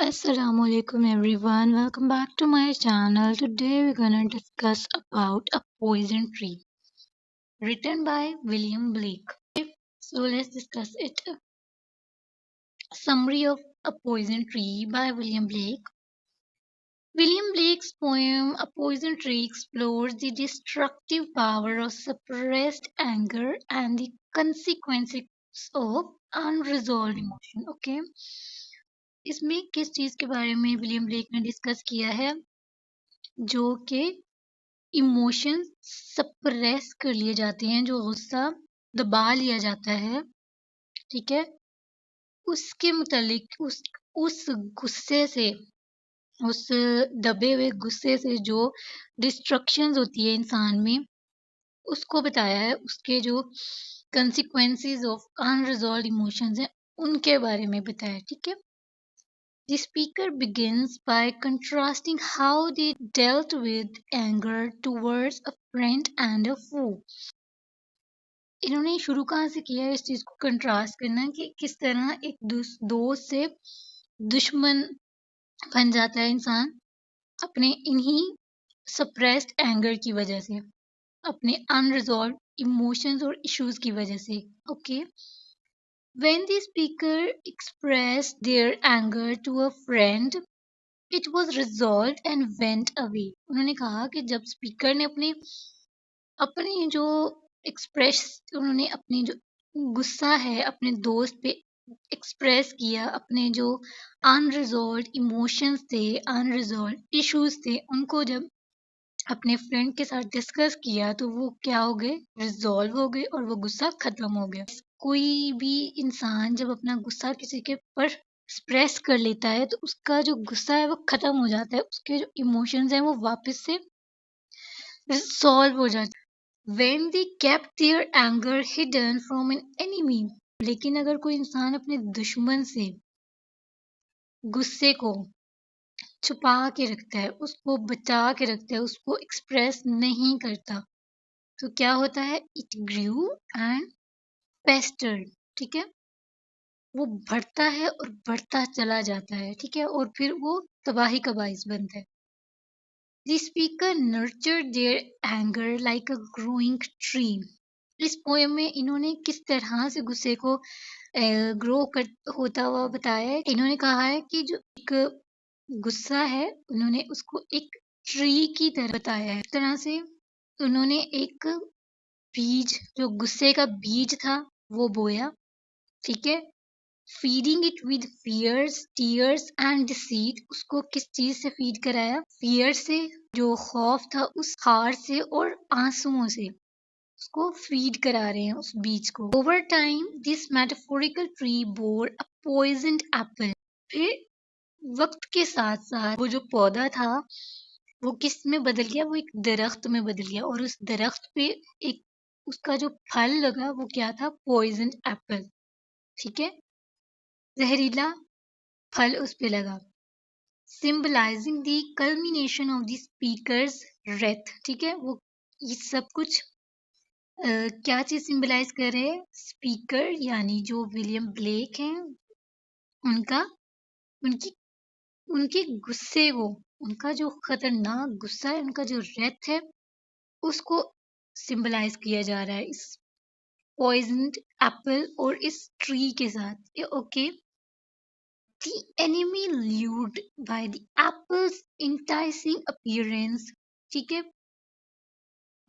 Assalamualaikum everyone, welcome back to my channel. Today we're gonna discuss about A Poison Tree, written by William Blake. So let's discuss it. Summary of A Poison Tree by William Blake. William Blake's poem A Poison Tree explores the destructive power of suppressed anger and the consequences of unresolved emotion. Okay, इसमें किस चीज के बारे में William Blake ने discuss किया है जो कि इमोशन सप्रेस कर लिए जाते हैं, जो गुस्सा दबा लिया जाता है, ठीक है, उसके मुतालिक उस गुस्से से, उस दबे हुए गुस्से से जो डिस्ट्रक्शंस होती है इंसान में, उसको बताया है। उसके जो कंसिक्वेंसेस ऑफ अनरिजॉल्व्ड इमोशंस हैं उनके बारे में बताया, ठीक है। The speaker begins by contrasting how they dealt with anger towards a friend and a foe. इन्होंने शुरू कहाँ से किया है इस चीज को कंट्रास्ट करना कि किस तरह एक दोस्त से दुश्मन बन जाता है इंसान अपने इन्हीं सप्रेस्ड एंगर की वजह से, अपने अनरिजॉल्व इमोशंस और इश्यूज की वजह से। Okay, When the speaker expressed their anger to a friend, it was resolved and went away. उन्होंने कहा कि जब स्पीकर ने अपनी जो एक्सप्रेस उन्होंने अपनी जो गुस्सा है अपने दोस्त पे एक्सप्रेस किया, अपने जो अनरिजॉल्व्ड इमोशंस थे, अनरिजॉल्व्ड इश्यूज थे, उनको जब अपने फ्रेंड के साथ डिस्कस किया तो वो क्या हो गए, रिजॉल्व हो गए और वो गुस्सा खत्म हो गया। कोई भी इंसान जब अपना गुस्सा किसी के पर एक्सप्रेस कर लेता है तो उसका जो गुस्सा है वो खत्म हो जाता है, उसके जो इमोशंस हैं वो वापस से सॉल्व हो जाते हैं। When they kept their anger hidden from an enemy, लेकिन अगर कोई इंसान अपने दुश्मन से गुस्से को छुपा के रखता है, उसको बचा के रखता है, उसको एक्सप्रेस नहीं करता, तो क्या होता है, इट ग्रू एंड पेस्टर्ड, ठीक है, वो बढ़ता है और बढ़ता चला जाता है, ठीक है, और फिर वो तबाही का बाइस बनता है। The speaker nurtured their anger like a growing tree. इस पोएम में इन्होंने किस तरह से गुस्से को ग्रो कर होता हुआ बताया है। इन्होंने कहा है कि जो एक गुस्सा है उन्होंने उसको एक ट्री की तरह बताया है। इस तरह से उन्होंने एक बीज, जो गुस्से का बीज था, वो बोया, ठीक है, feeding it with fears, tears and deceit. उसको किस चीज से फीड कराया, फियर से, जो खौफ था उस हार से और आंसुओं से उसको फीड करा रहे हैं उस बीज को। Over time this metaphorical tree bore a poisoned apple. फिर वक्त के साथ साथ वो जो पौधा था वो किस में बदल गया, वो एक दरख्त में बदल गया, और उस दरख्त पे एक उसका जो फल लगा वो क्या था, पॉइजन एप्पल, ठीक है, जहरीला फल उस पे लगा। Symbolising the culmination of the speakers Wraith, ठीक है, वो ये सब कुछ क्या चीज सिंबलाइज कर रहे हैं, स्पीकर यानी जो विलियम ब्लेक हैं उनका, उनकी उनके गुस्से को, उनका जो खतरनाक गुस्सा है, उनका जो रेथ है, उसको सिंबलाइज किया जा रहा है इस पॉइजन्ड एप्पल और इस ट्री के साथ। Okay, The enemy lured by the apple's enticing appearance, ठीक है,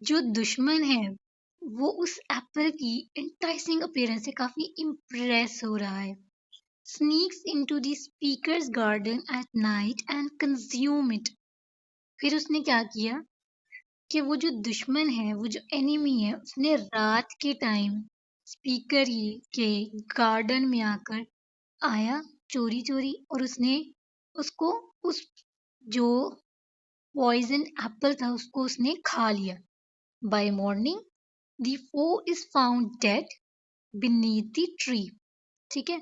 जो दुश्मन है वो उस एप्पल की enticing appearance से काफी इम्प्रेस हो रहा है। Sneaks into the speaker's garden at night and consume it. फिर उसने क्या किया कि वो जो दुश्मन है, वो जो एनिमी है, उसने रात के टाइम स्पीकर के गार्डन में आकर आया चोरी चोरी, और उसने उसको उस जो पॉइजन एप्पल था उसको उसने खा लिया। By morning the foe is found dead beneath the tree, ठीक है,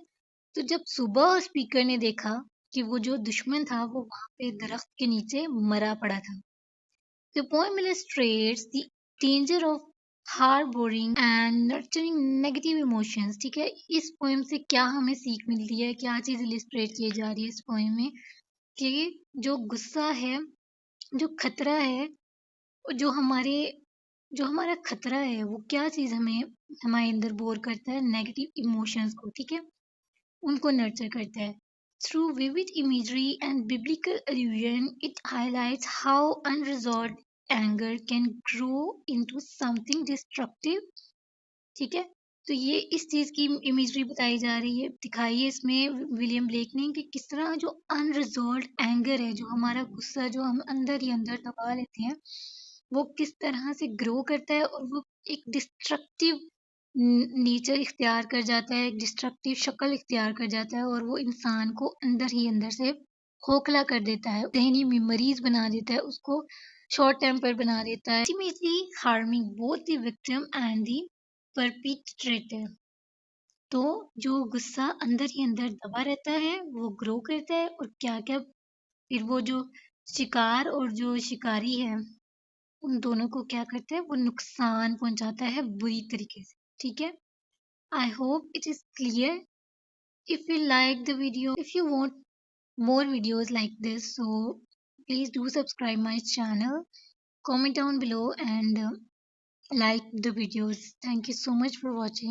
तो जब सुबह स्पीकर ने देखा कि वो जो दुश्मन था वो वहां पे दरख्त के नीचे मरा पड़ा था। The poem illustrates the danger of harbouring and nurturing negative emotions. ठीक है, इस पोएम से क्या हमें सीख मिलती है, क्या चीज़ इलिस्ट्रेट की जा रही है इस पोएम में, कि जो गुस्सा है, जो खतरा है, जो हमारे जो हमारा खतरा है, वो क्या चीज़ हमें हमारे अंदर बोर करता है, नेगेटिव इमोशंस को। ठीक है, उनको नर्चर करता है। Through vivid imagery and biblical allusion, it highlights how unresolved anger can grow into something destructive। ठीक है, तो ये इस चीज की इमेजरी बताई जा रही है, दिखाई है इसमें विलियम ब्लेक ने, कि किस तरह जो अनरिजॉल्व एंगर है, जो हमारा गुस्सा जो हम अंदर ही अंदर दबा लेते हैं, वो किस तरह से ग्रो करता है, और वो एक डिस्ट्रक्टिव नेचर इख्तियार कर जाता है, एक डिस्ट्रक्टिव शक्ल इख्तियार कर जाता है, और वो इंसान को अंदर ही अंदर से खोखला कर देता है, जहनी मरीज बना देता है, उसको शॉर्ट टेम्पर बना देता है, ultimately harming both the victim and the perpetrator। तो जो गुस्सा अंदर ही अंदर दबा रहता है, वो ग्रो करता है, और क्या क्या फिर वो जो शिकार और जो शिकारी है, उन दोनों को क्या करता है, वो नुकसान पहुंचाता है बुरी तरीके से। ठीक है, I hope it is clear. If you like the video, if you want more videos like this, so please do subscribe my channel, comment down below, and like the videos. Thank you so much for watching.